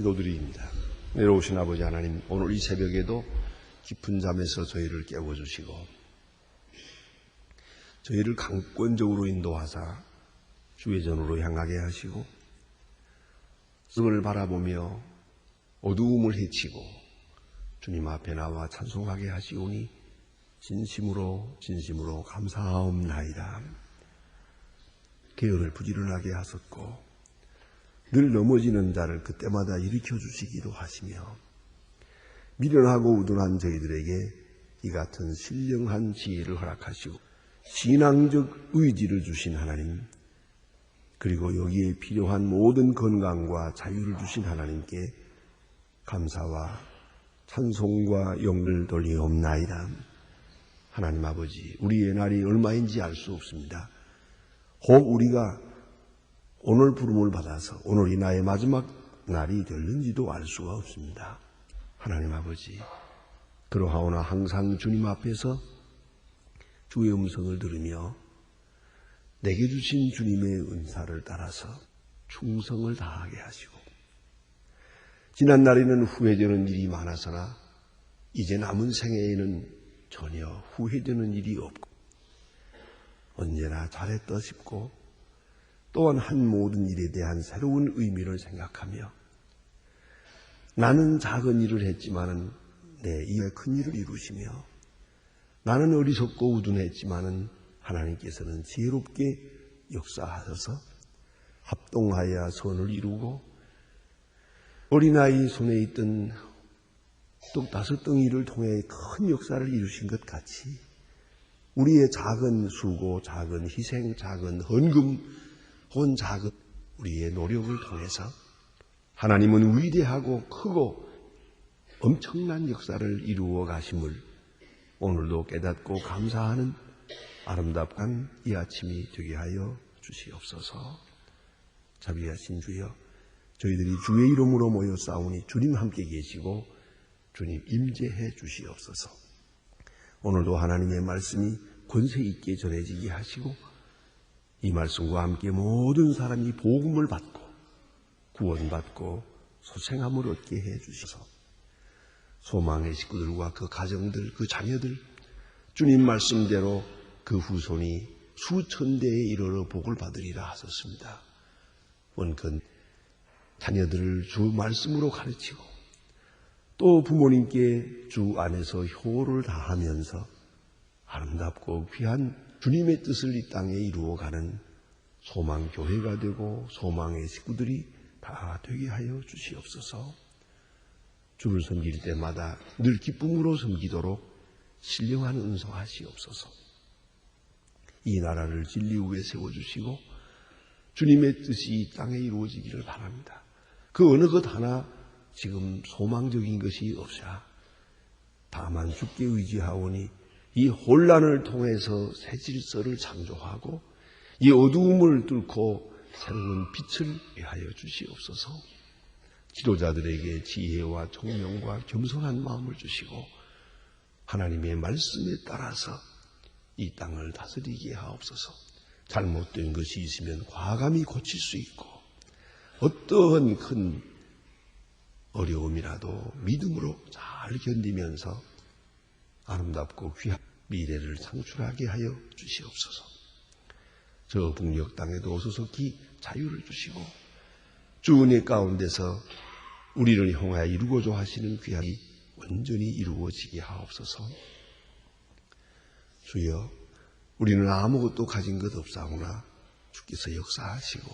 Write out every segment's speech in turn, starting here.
기도드립니다. 내려오신 아버지 하나님, 오늘 이 새벽에도 깊은 잠에서 저희를 깨워주시고 저희를 강권적으로 인도하사 주의 전으로 향하게 하시고 습을 바라보며 어두움을 헤치고 주님 앞에 나와 찬송하게 하시오니 진심으로 감사하옵나이다. 게으를 부지런하게 하셨고 늘 넘어지는 자를 그때마다 일으켜 주시기도 하시며 미련하고 우둔한 저희들에게 이 같은 신령한 지혜를 허락하시고 신앙적 의지를 주신 하나님, 그리고 여기에 필요한 모든 건강과 자유를 주신 하나님께 감사와 찬송과 영을 돌리옵나이다. 하나님 아버지, 우리의 날이 얼마인지 알 수 없습니다. 혹 우리가 오늘 부름을 받아서 오늘이 나의 마지막 날이 될는지도 알 수가 없습니다. 하나님 아버지, 그러하오나 항상 주님 앞에서 주의 음성을 들으며 내게 주신 주님의 은사를 따라서 충성을 다하게 하시고, 지난 날에는 후회되는 일이 많아서나 이제 남은 생애에는 전혀 후회되는 일이 없고 언제나 잘했다 싶고 또한 한 모든 일에 대한 새로운 의미를 생각하며 나는 작은 일을 했지만은 내 입에 큰 일을 이루시며 나는 어리석고 우둔했지만은 하나님께서는 지혜롭게 역사하셔서 합동하여 선을 이루고 어린아이 손에 있던 떡 5덩이를 통해 큰 역사를 이루신 것 같이 우리의 작은 수고, 작은 희생, 작은 헌금, 혹은 작은 우리의 노력을 통해서 하나님은 위대하고 크고 엄청난 역사를 이루어 가심을 오늘도 깨닫고 감사하는 아름답한 이 아침이 되게 하여 주시옵소서. 자비하신 주여, 저희들이 주의 이름으로 모여 싸우니 주님 함께 계시고 주님 임재해 주시옵소서. 오늘도 하나님의 말씀이 권세 있게 전해지게 하시고 이 말씀과 함께 모든 사람이 복음을 받고 구원받고 소생함을 얻게 해 주셔서 소망의 식구들과 그 가정들, 그 자녀들 주님 말씀대로 그 후손이 수천 대에 이르러 복을 받으리라 하셨습니다. 원컨 자녀들을 주 말씀으로 가르치고 또 부모님께 주 안에서 효를 다하면서 아름답고 귀한 주님의 뜻을 이 땅에 이루어가는 소망교회가 되고 소망의 식구들이 다 되게 하여 주시옵소서. 주를 섬길 때마다 늘 기쁨으로 섬기도록 신령한 은총하시옵소서. 이 나라를 진리 위에 세워주시고 주님의 뜻이 이 땅에 이루어지기를 바랍니다. 그 어느 것 하나 지금 소망적인 것이 없사 다만 주께 의지하오니 이 혼란을 통해서 새 질서를 창조하고 이 어두움을 뚫고 새로운 빛을 하여 주시옵소서. 지도자들에게 지혜와 총명과 겸손한 마음을 주시고 하나님의 말씀에 따라서 이 땅을 다스리게 하옵소서. 잘못된 것이 있으면 과감히 고칠 수 있고 어떠한 큰 어려움이라도 믿음으로 잘 견디면서 아름답고 귀한 미래를 창출하게 하여 주시옵소서. 저 북녘 땅에도 오소서기 자유를 주시고 주 은혜 가운데서 우리를 향하여 이루고자 하시는 귀함이 온전히 이루어지게 하옵소서. 주여, 우리는 아무것도 가진 것 없사오나 주께서 역사하시고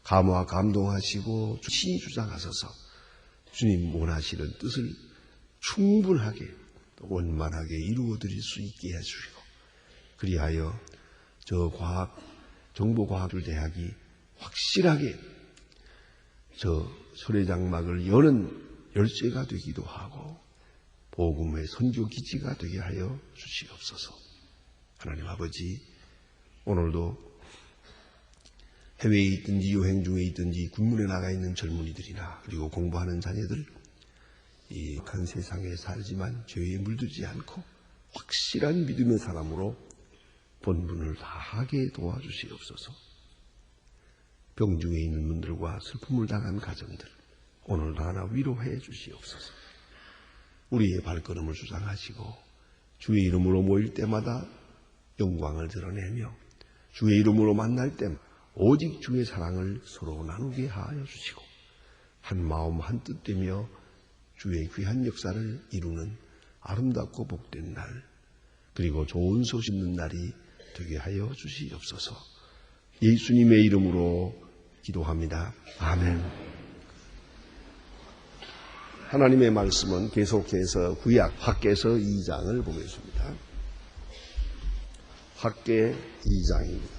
감화 감동하시고 신이 주장하셔서 주님 원하시는 뜻을 충분하게 원만하게 이루어드릴 수 있게 해주시고 그리하여 저 정보과학대학이 확실하게 저 설회장막을 여는 열쇠가 되기도 하고 복음의 선교기지가 되게 하여 주시옵소서. 하나님 아버지, 오늘도 해외에 있든지 여행 중에 있든지 군문에 나가 있는 젊은이들이나 그리고 공부하는 자녀들 이 큰 세상에 살지만 죄에 물들지 않고 확실한 믿음의 사람으로 본분을 다하게 도와주시옵소서. 병중에 있는 분들과 슬픔을 당한 가정들, 오늘도 하나 위로해 주시옵소서. 우리의 발걸음을 수상하시고 주의 이름으로 모일 때마다 영광을 드러내며 주의 이름으로 만날 때마다 오직 주의 사랑을 서로 나누게 하여 주시고 한 마음 한 뜻 되며 주의 귀한 역사를 이루는 아름답고 복된 날, 그리고 좋은 소식 있는 날이 되게 하여 주시옵소서. 예수님의 이름으로 기도합니다. 아멘. 하나님의 말씀은 계속해서 구약 학개서 2장을 보겠습니다. 학개 2장입니다.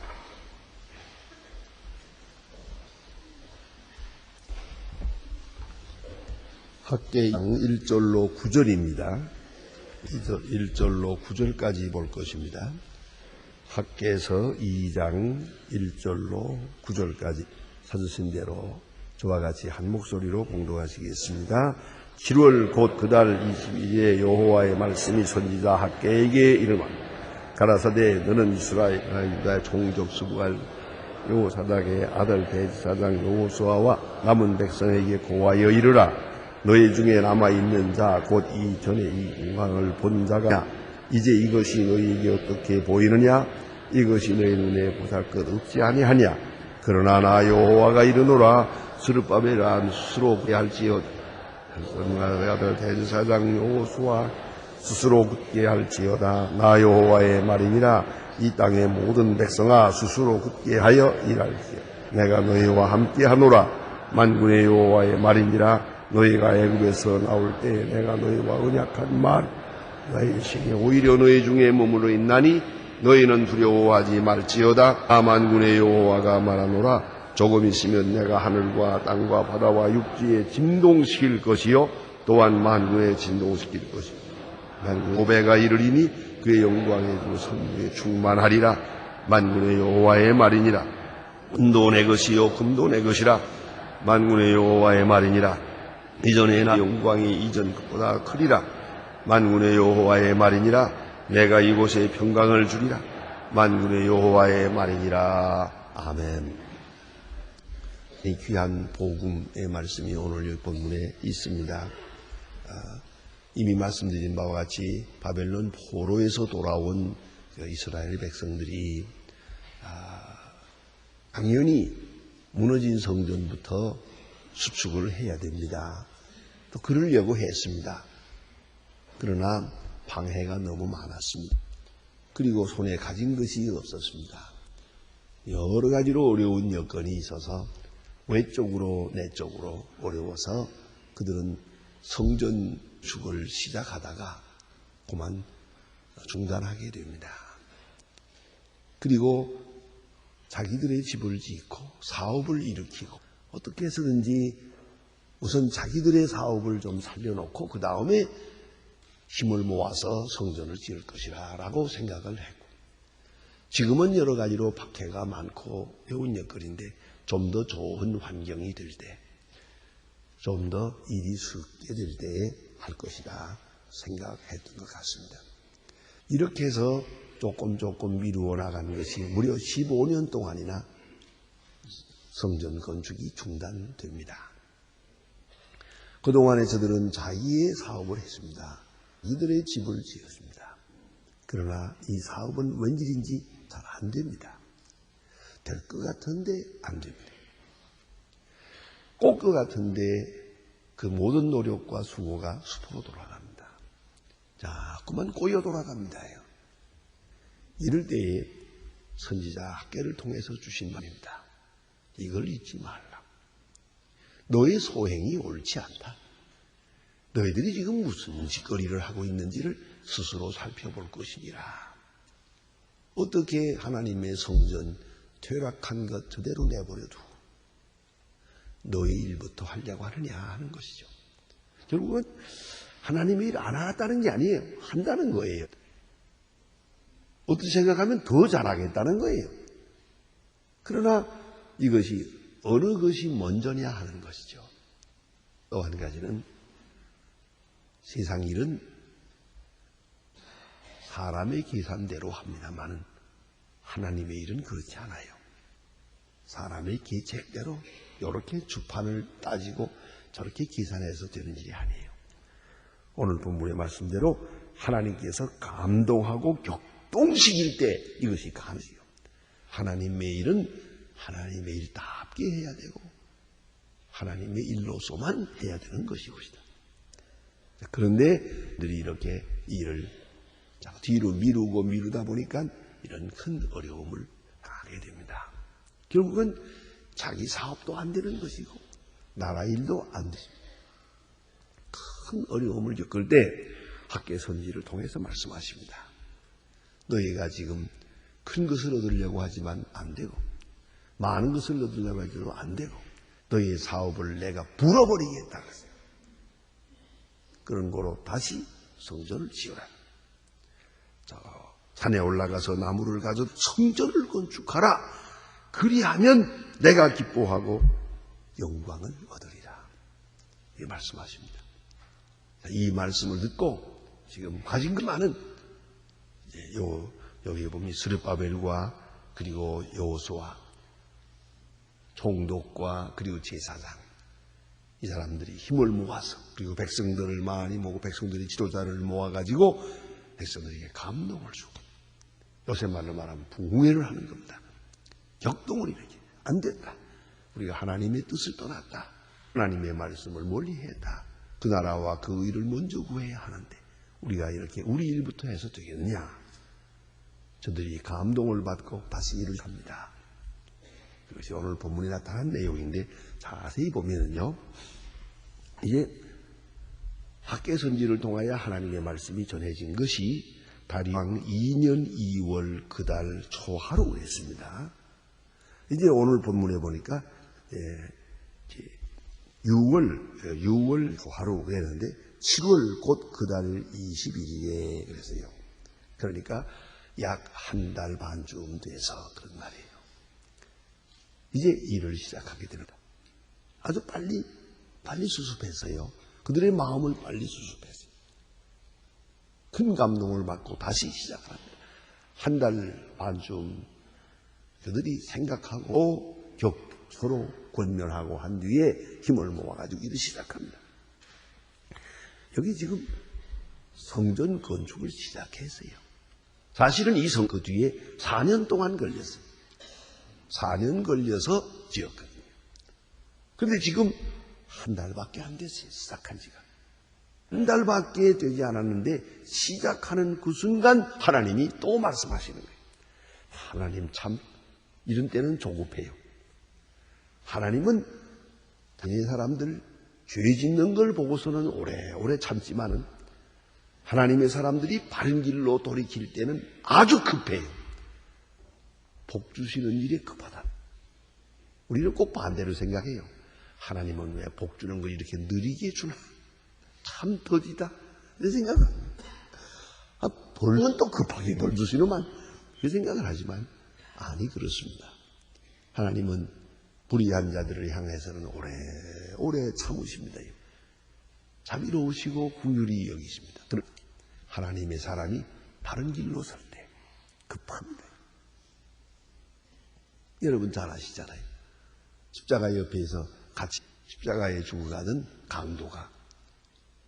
학개 1절로 9절입니다. 1절로 9절까지 볼 것입니다. 학개서 2장 1절로 9절까지 찾으신 대로 저와 같이 한 목소리로 봉독하시겠습니다. 7월 곧 그달 22일에 여호와의 말씀이 선지자 학개에게 이르마 가라사대 너는 이스라엘 유다의 종족 수부할 여호사닥의 아들 대제사장 여호수아와 남은 백성에게 고하여 이르라. 너희 중에 남아있는 자 곧 이전에 이 영광을 본 자가 이제 이것이 너희에게 어떻게 보이느냐? 이것이 너희 눈에 보잘것 없지 아니하냐? 그러나 나 여호와가 이르노라. 스룹바벨아 스스로 굳게 할지어다. 백성의 아들 대제사장 여호수아 스스로 굳게 할지어다. 나 여호와의 말이니라. 이 땅의 모든 백성아 스스로 굳게 하여 일할지어다. 내가 너희와 함께 하노라. 만군의 여호와의 말이니라. 너희가 애굽에서 나올 때 내가 너희와 언약한 말 너희 시에 오히려 너희 중에 머물러 있나니 너희는 두려워하지 말지어다. 만군의 여호와가 말하노라. 조금 있으면 내가 하늘과 땅과 바다와 육지에 진동시킬 것이요 또한 만군에 진동시킬 것이요 만군의 고배가 이르리니 그의 영광의 그 선무에 충만하리라. 만군의 여호와의 말이니라. 은도 내 것이요 금도 내 것이라. 만군의 여호와의 말이니라. 이전에 나 영광이 이전 것보다 크리라. 만군의 여호와의 말이니라. 내가 이곳에 평강을 주리라. 만군의 여호와의 말이니라. 아멘. 이 귀한 복음의 말씀이 오늘 여기 본문에 있습니다. 이미 말씀드린 바와 같이 바벨론 포로에서 돌아온 이스라엘 백성들이 당연히 무너진 성전부터 수축을 해야 됩니다. 또 그러려고 했습니다. 그러나 방해가 너무 많았습니다. 그리고 손에 가진 것이 없었습니다. 여러 가지로 어려운 여건이 있어서 외적으로 내적으로 어려워서 그들은 성전 축을 시작하다가 그만 중단하게 됩니다. 그리고 자기들의 집을 짓고 사업을 일으키고 어떻게 해서든지 우선 자기들의 사업을 좀 살려놓고 그 다음에 힘을 모아서 성전을 지을 것이라 라고 생각을 했고, 지금은 여러 가지로 박해가 많고 어려운 여건인데 좀 더 좋은 환경이 될 때, 좀 더 일이 쉽게 될 때에 할 것이다 생각했던 것 같습니다. 이렇게 해서 조금 미루어 나가는 것이 무려 15년 동안이나 성전 건축이 중단됩니다. 그동안에 저들은 자기의 사업을 했습니다. 이들의 집을 지었습니다. 그러나 이 사업은 웬일인지 잘 안 됩니다. 될 것 같은데 안 됩니다. 꼭 것 같은데 그 모든 노력과 수고가 수포로 돌아갑니다. 자꾸만 꼬여 돌아갑니다요. 이럴 때에 선지자 학개를 통해서 주신 말입니다. 이걸 잊지 말라. 너의 소행이 옳지 않다. 너희들이 지금 무슨 짓거리를 하고 있는지를 스스로 살펴볼 것이니라. 어떻게 하나님의 성전 퇴락한 것 그대로 내버려두고 너의 일부터 하려고 하느냐 하는 것이죠. 결국은 하나님의 일 안 하겠다는 게 아니에요. 한다는 거예요. 어떻게 생각하면 더 잘하겠다는 거예요. 그러나 이것이 어느 것이 먼저냐 하는 것이죠. 또 한 가지는 세상 일은 사람의 계산대로 합니다만은 하나님의 일은 그렇지 않아요. 사람의 계책대로 이렇게 주판을 따지고 저렇게 계산해서 되는 일이 아니에요. 오늘 본문의 말씀대로 하나님께서 감동하고 격동시킬 때 이것이 가능해요. 하나님의 일은 하나님의 일답게 해야 되고 하나님의 일로서만 해야 되는 것이옵니다. 그런데 들이 이렇게 일을 뒤로 미루다 보니까 이런 큰 어려움을 당하게 됩니다. 결국은 자기 사업도 안 되는 것이고 나라 일도 안 되죠. 큰 어려움을 겪을 때 학개 선지를 통해서 말씀하십니다. 너희가 지금 큰 것을 얻으려고 하지만 안 되고 많은 것을 얻으려고 해도 안 되고 너희의 사업을 내가 불어버리겠다 그랬어요. 그런 거로 다시 성전을 지어라. 산에 올라가서 나무를 가져 성전을 건축하라. 그리하면 내가 기뻐하고 영광을 얻으리라. 이 말씀하십니다. 이 말씀을 듣고 지금 가진 것만은 여기 보면 스룹바벨과 그리고 여호수아 총독과 그리고 제사장 이 사람들이 힘을 모아서 그리고 백성들을 많이 모으고 백성들이 지도자를 모아가지고 백성들에게 감동을 주고 요새 말로 말하면 부흥회를 하는 겁니다. 격동을 일으키게 안 됐다. 우리가 하나님의 뜻을 떠났다. 하나님의 말씀을 멀리했다. 그 나라와 그 의를 먼저 구해야 하는데 우리가 이렇게 우리 일부터 해서 되겠느냐. 저들이 감동을 받고 다시 일을 합니다. 그것이 오늘 본문에 나타난 내용인데 자세히 보면은요. 이제 학개 선지를 통하여 하나님의 말씀이 전해진 것이 다리왕 2년 2월 그달 초하루 그랬습니다. 이제 오늘 본문에 보니까 6월 초하루 그랬는데 7월 곧 그달 21일에 그랬어요. 그러니까 약 한 달 반쯤 돼서 그런 말이에요. 이제 일을 시작하게 됩니다. 아주 빨리 수습했어요. 그들의 마음을 빨리 수습했어요. 큰 감동을 받고 다시 시작합니다. 한 달 반쯤 그들이 생각하고 서로 권면하고 한 뒤에 힘을 모아가지고 일을 시작합니다. 여기 지금 성전 건축을 시작했어요. 사실은 이 그 뒤에 4년 동안 걸렸어요. 4년 걸려서 지었거든요. 그런데 지금 한 달밖에 안 됐어요. 시작한 지가. 한 달밖에 되지 않았는데 시작하는 그 순간 하나님이 또 말씀하시는 거예요. 하나님 참 이런 때는 조급해요. 하나님은 당연히 사람들 죄 짓는 걸 보고서는 오래오래 참지만은 하나님의 사람들이 바른 길로 돌이킬 때는 아주 급해요. 복 주시는 일에 급하다. 우리는 꼭 반대로 생각해요. 하나님은 왜 복 주는 걸 이렇게 느리게 주나? 참 더디다. 내 생각은. 벌면 또 급하게 벌 주시는만. 그 생각을 하지만 아니 그렇습니다. 하나님은 불의한 자들을 향해서는 오래 참으십니다. 자비로우시고 긍휼히 여기십니다. 하나님의 사람이 바른 길로 설 때 급합니다. 여러분 잘 아시잖아요. 십자가 옆에서 같이 십자가에 죽어가던 강도가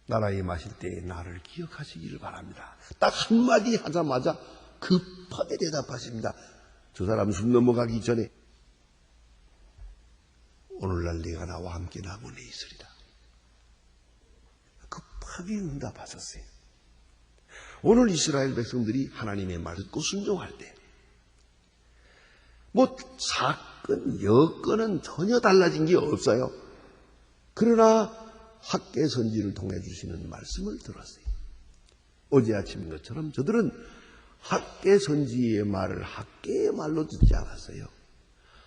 나라에 마실 때에 나를 기억하시기를 바랍니다. 딱 한마디 하자마자 급하게 대답하십니다. 저 사람 숨 넘어가기 전에 오늘날 네가 나와 함께 남은에 있으리라. 급하게 응답하셨어요. 오늘 이스라엘 백성들이 하나님의 말 듣고 순종할 때 사건, 여건은 전혀 달라진 게 없어요. 그러나 학개 선지를 통해 주시는 말씀을 들었어요. 어제 아침인 것처럼 저들은 학개 선지의 말을 학개의 말로 듣지 않았어요.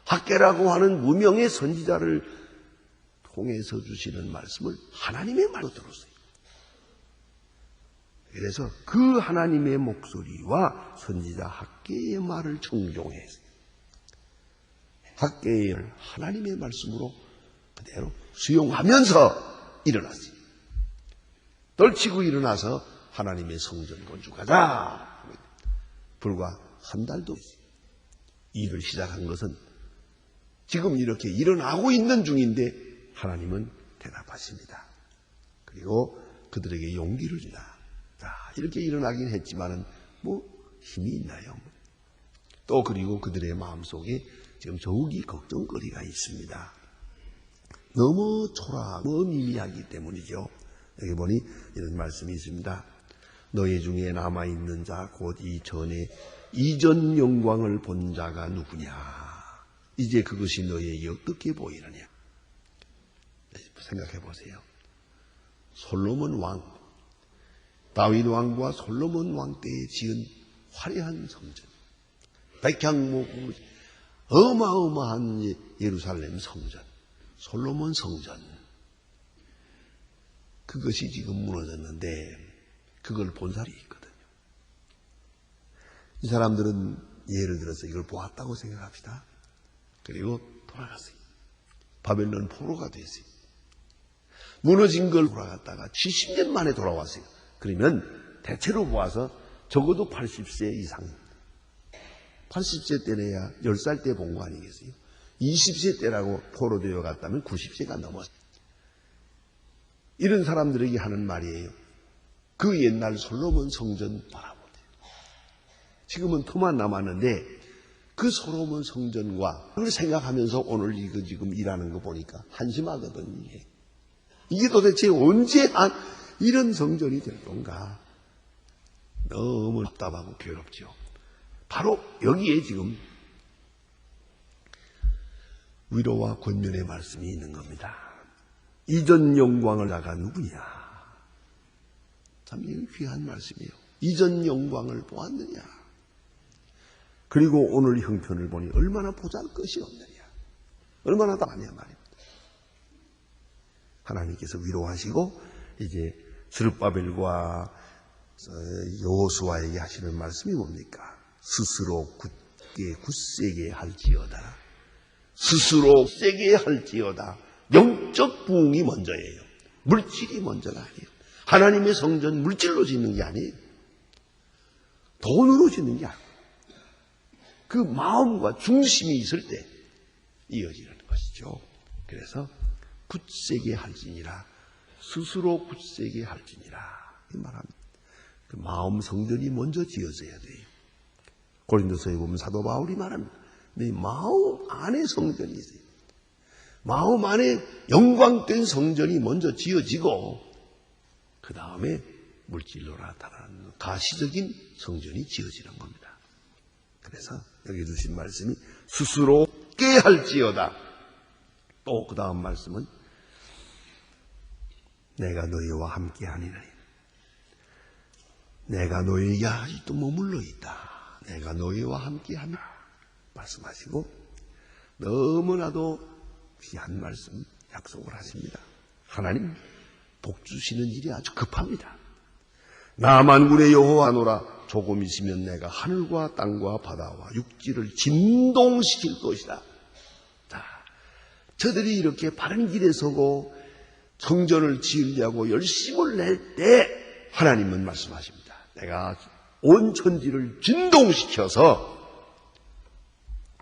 학개라고 하는 무명의 선지자를 통해서 주시는 말씀을 하나님의 말로 들었어요. 그래서 그 하나님의 목소리와 선지자 학개의 말을 청종했어요. 학개를 하나님의 말씀으로 그대로 수용하면서 일어났어요. 떨치고 일어나서 하나님의 성전 건축하자. 불과 한 달도 일을 시작한 것은 지금 이렇게 일어나고 있는 중인데 하나님은 대답하십니다. 그리고 그들에게 용기를 주다. 자, 이렇게 일어나긴 했지만은 뭐 힘이 있나요? 또 그리고 그들의 마음속에 지금 더욱이 걱정거리가 있습니다. 너무 초라하고 너무 미미하기 때문이죠. 여기 보니 이런 말씀이 있습니다. 너희 중에 남아있는 자 곧 이전에 이전 영광을 본 자가 누구냐. 이제 그것이 너희에게 어떻게 보이느냐. 생각해 보세요. 솔로몬 왕, 다윗 왕과 솔로몬 왕 때에 지은 화려한 성전, 백향목, 어마어마한 예루살렘 성전, 솔로몬 성전, 그것이 지금 무너졌는데 그걸 본 사람이 있거든요. 이 사람들은 예를 들어서 이걸 보았다고 생각합시다. 그리고 돌아갔어요. 바벨론 포로가 됐어요. 무너진 걸 돌아갔다가 70년 만에 돌아왔어요. 그러면 대체로 보아서 적어도 80세 이상, 80세 때내야 10살 때 본 거 아니겠어요? 20세 때라고 포로되어 갔다면 90세가 넘었어요. 이런 사람들에게 하는 말이에요. 그 옛날 솔로몬 성전 바라보세요. 지금은 터만 남았는데 그 솔로몬 성전과 그걸 생각하면서 오늘 이거 지금 일하는 거 보니까 한심하거든요. 이게 도대체 언제 이런 성전이 될 건가? 너무 답답하고 괴롭죠. 바로 여기에 지금 위로와 권면의 말씀이 있는 겁니다. 이전 영광을 나가 누구냐? 참 귀한 말씀이에요. 이전 영광을 보았느냐? 그리고 오늘 형편을 보니 얼마나 보잘것이 없느냐? 얼마나 다하냐 말입니다. 하나님께서 위로하시고 이제 스룹바벨과 여호수아에게 하시는 말씀이 뭡니까? 스스로 굳게 굳세게 할지어다. 스스로 세게 할지어다. 영적 부흥이 먼저예요. 물질이 먼저가 아니에요. 하나님의 성전 물질로 짓는 게 아니에요. 돈으로 짓는 게 아니에요. 그 마음과 중심이 있을 때 이어지는 것이죠. 그래서 굳세게 할지니라. 스스로 굳세게 할지니라. 이 말합니다. 그 마음 성전이 먼저 지어져야 돼요. 고린도서에 보면 사도 바울이 말합니다. 내 마음 안에 성전이 있어요. 마음 안에 영광된 성전이 먼저 지어지고 그 다음에 물질로 나타나는 가시적인 성전이 지어지는 겁니다. 그래서 여기 주신 말씀이 스스로 깨할지어다. 또 그 다음 말씀은 내가 너희와 함께하니라. 내가 너희에게 아직도 머물러 있다. 내가 너희와 함께하며 말씀하시고 너무나도 귀한 말씀 약속을 하십니다. 하나님 복 주시는 일이 아주 급합니다. 나 만군의 여호와노라. 조금 있으면 내가 하늘과 땅과 바다와 육지를 진동시킬 것이다. 자, 저들이 이렇게 바른 길에 서고 성전을 지으려고 열심을 낼 때 하나님은 말씀하십니다. 내가 온 천지를 진동시켜서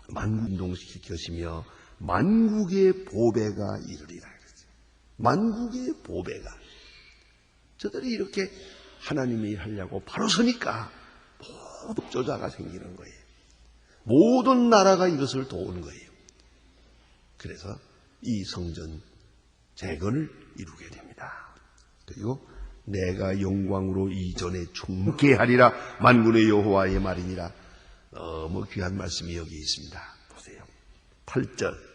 만군동시킬 것이며 만국의 보배가 이르리라. 만국의 보배가. 저들이 이렇게 하나님이 하려고 바로 서니까 모든 독조자가 생기는 거예요. 모든 나라가 이것을 도우는 거예요. 그래서 이 성전 재건을 이루게 됩니다. 그리고 내가 영광으로 이전에 충게 하리라. 만군의 여호와의 말이니라. 너무 귀한 말씀이 여기 있습니다. 보세요. 8절.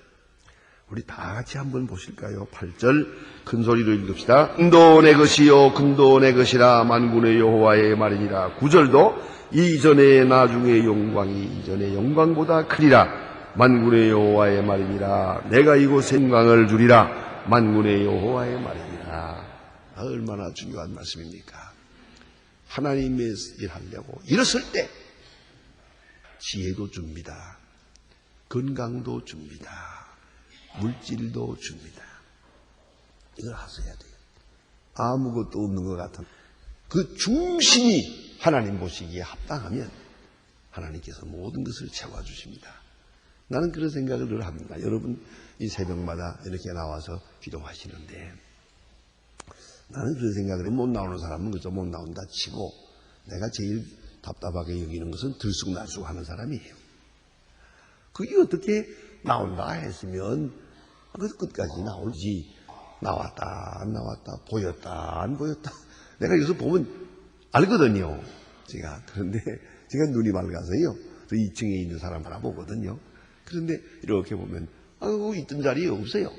우리 다 같이 한번 보실까요? 8절 큰 소리로 읽읍시다. 금도 내 것이요 금도 내 것이라. 만군의 여호와의 말이니라. 9절도 이전의 나중의 영광이 이전의 영광보다 크리라. 만군의 여호와의 말이니라. 내가 이곳에 영광을 주리라. 만군의 여호와의 말이니라. 얼마나 중요한 말씀입니까? 하나님의 일하려고 일었을 때 지혜도 줍니다. 건강도 줍니다. 물질도 줍니다. 이걸 하셔야 돼요. 아무것도 없는 것 같은 그 중심이 하나님 보시기에 합당하면 하나님께서 모든 것을 채워주십니다. 나는 그런 생각을 늘 합니다. 여러분 이 새벽마다 이렇게 나와서 기도하시는데 나는 그런 생각을 못 나오는 사람은 그저 못 나온다 치고 내가 제일 답답하게 여기는 것은 들쑥날쑥 하는 사람이에요. 그게 어떻게 나온다 했으면 그 끝까지 나올지 나왔다 안 나왔다 보였다 안 보였다 내가 여기서 보면 알거든요. 그런데 제가 눈이 맑아서요. 2층에 있는 사람 하나 보거든요. 그런데 이렇게 보면 있던 자리에 없어요.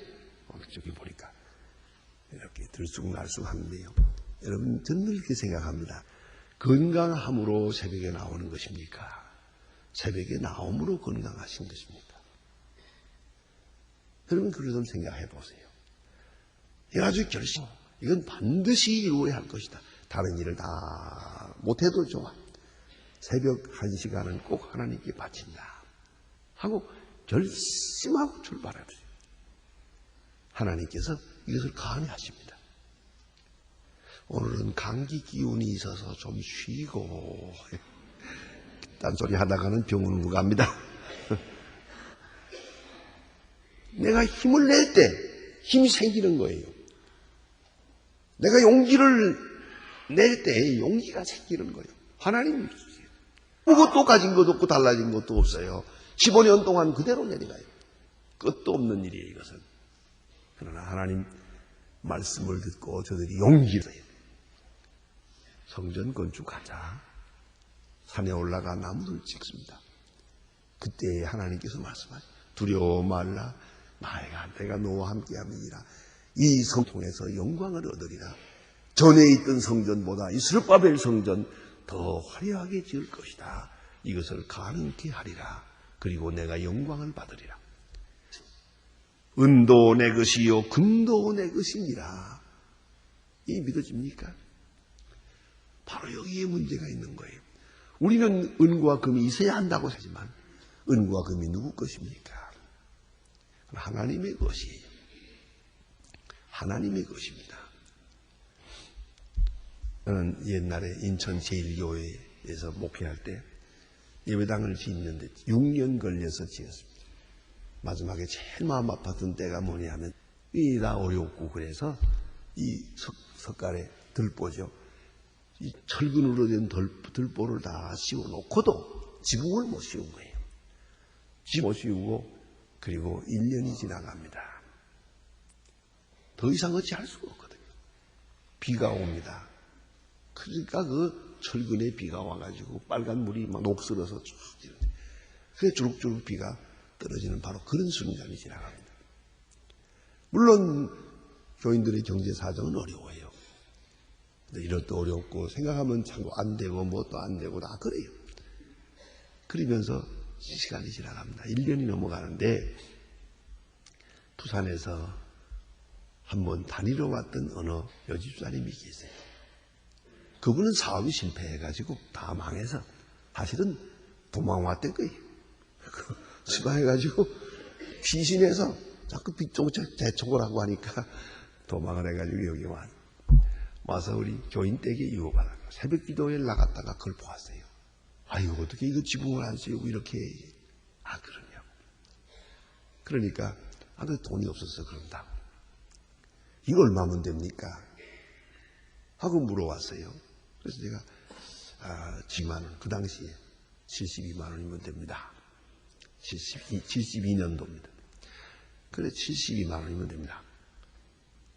저기 보니까 이렇게 들쑥날쑥 하는데요. 여러분 저는 이렇게 생각합니다. 건강함으로 새벽에 나오는 것입니까? 새벽에 나옴으로 건강하신 것입니까? 여러분 그걸 좀 생각해 보세요. 이거 아주 결심. 이건 반드시 이루어야 할 것이다. 다른 일을 다 못해도 좋아. 새벽 1시간은 꼭 하나님께 바친다. 하고 결심하고 출발해보세요. 하나님께서 이것을 가능하십니다. 오늘은 감기 기운이 있어서 좀 쉬고 딴소리 하다가는 병원을 못 갑니다. 내가 힘을 낼 때 힘이 생기는 거예요. 내가 용기를 낼 때 용기가 생기는 거예요. 하나님이 주세요. 아무것도 가진 것도 없고 달라진 것도 없어요. 15년 동안 그대로 내려가요. 끝도 없는 일이에요, 이것은. 그러나 하나님 말씀을 듣고 저들이 용기를 써요. 성전 건축하자. 산에 올라가 나무를 찍습니다. 그때 하나님께서 말씀하시죠. 두려워 말라. 내가 너와 함께함이니라. 이 성 통해서 영광을 얻으리라. 전에 있던 성전보다 이 스룹바벨 성전 더 화려하게 지을 것이다. 이것을 가능케 하리라. 그리고 내가 영광을 받으리라. 은도 내 것이요 금도 내 것이니라. 이 믿어집니까? 바로 여기에 문제가 있는 거예요. 우리는 은과 금이 있어야 한다고 하지만 은과 금이 누구 것입니까? 하나님의 것이에요. 하나님의 것입니다. 저는 옛날에 인천 제1교회에서 목회할 때 예배당을 짓는데 6년 걸려서 지었습니다. 마지막에 제일 마음 아팠던 때가 뭐냐 하면 이 다 어렵고 그래서 이 석가래 들보죠. 이 철근으로 된 들보를 다 씌워놓고도 지붕을 못 씌운 거예요. 못 씌우고 그리고 1년이 지나갑니다. 더 이상 어찌 할 수가 없거든요. 비가 옵니다. 그러니까 그 철근에 비가 와가지고 빨간 물이 막 녹슬어서 쭉 그게 주룩주룩 비가 떨어지는 바로 그런 순간이 지나갑니다. 물론 교인들의 경제 사정은 어려워요. 이것도 어렵고 생각하면 참 안 되고 뭣도 안 되고 다 그래요. 그러면서 시간이 지나갑니다. 1년이 넘어가는데 부산에서 한번 다니러 왔던 어느 여집사님이 계세요. 그분은 사업이 실패해가지고 다 망해서 사실은 도망왔던 거예요. 수방해가지고 귀신해서 자꾸 재촉을 하고 하니까 도망을 해가지고 여기 와서 우리 교인 댁에 유혹받아요. 새벽 기도에 나갔다가 그걸 보았어요. 아이고 어떻게 이거 지붕을 안 씌우고 이렇게 그러냐고. 그러니까 그 돈이 없어서 그런다고. 이거 얼마면 됩니까? 하고 물어왔어요. 그래서 제가 10만 원, 그 당시에 72만 원이면 됩니다. 72년도입니다. 그래 72만 원이면 됩니다.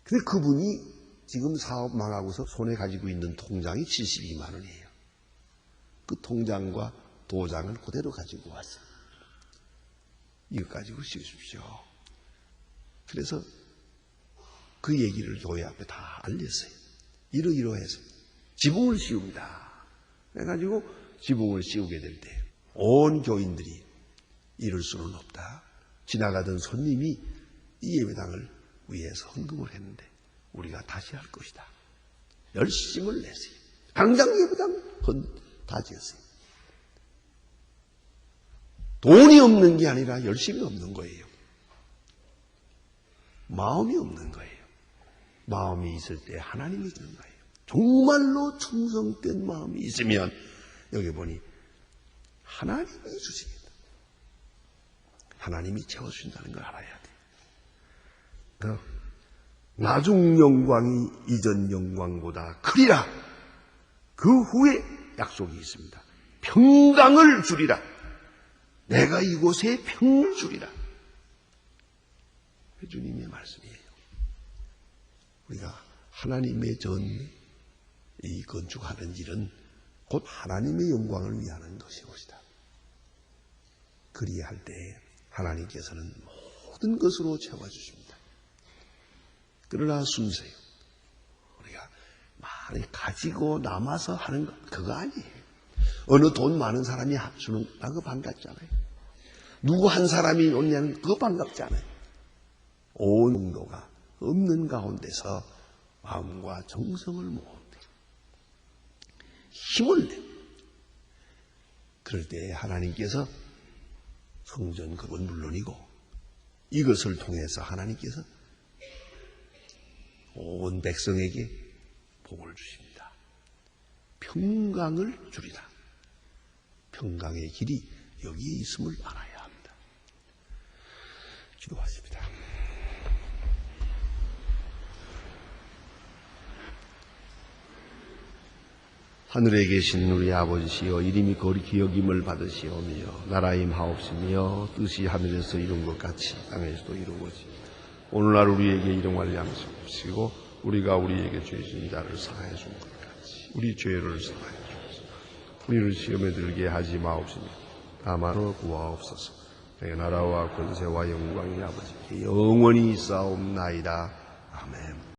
근데 그분이 지금 사업 망하고서 손에 가지고 있는 통장이 72만 원이에요. 그 통장과 도장을 그대로 가지고 왔어요. 이거 가지고 씌우십시오. 그래서 그 얘기를 교회 앞에 다 알렸어요. 이러이러해서 지붕을 씌웁니다. 그래가지고 지붕을 씌우게 될 때 온 교인들이 이럴 수는 없다. 지나가던 손님이 이 예배당을 위해서 헌금을 했는데 우리가 다시 할 것이다. 열심을 냈어요. 당장 예배당 다 지었어요. 돈이 없는 게 아니라 열심이 없는 거예요. 마음이 없는 거예요. 마음이 있을 때 하나님이 주는 거예요. 정말로 충성된 마음이 있으면 여기 보니 하나님이 주십니다. 하나님이 채워주신다는 걸 알아야 돼. 나중 영광이 이전 영광보다 크리라. 그 후에 약속이 있습니다. 평강을 주리라. 내가 이곳에 평을 주리라. 주님의 말씀이에요. 우리가 하나님의 이 건축하는 일은 곧 하나님의 영광을 위하는 것이옵시다. 그리할 때 하나님께서는 모든 것으로 채워주십니다. 그러나 순서요. 우리가 많이 가지고 남아서 하는 것, 그거 아니에요. 어느 돈 많은 사람이 합주는, 그거 반갑잖아요. 누구 한 사람이 오냐는 그거 반갑잖아요. 온 정도가 없는 가운데서 마음과 정성을 모으되 힘을 내. 그럴 때 하나님께서 성전급은 물론이고 이것을 통해서 하나님께서 온 백성에게 복을 주십니다. 평강을 주리라. 평강의 길이 여기에 있음을 알아야 합니다. 기도하십니다. 하늘에 계신 우리 아버지시여, 이름이 거룩히 여김을 받으시오며 나라 임하옵시며 뜻이 하늘에서 이룬 것 같이 땅에서도 이루어지. 오늘날 우리에게 일용할 양식 주시고 우리가 우리에게 죄 지은 자를 사하여 준 것 같이 우리 죄를 사하여 주옵소서. 우리를 시험에 들게 하지 마옵시며 다만 구하옵소서. 내 나라와 권세와 영광이 아버지께 영원히 있사옵나이다. 아멘.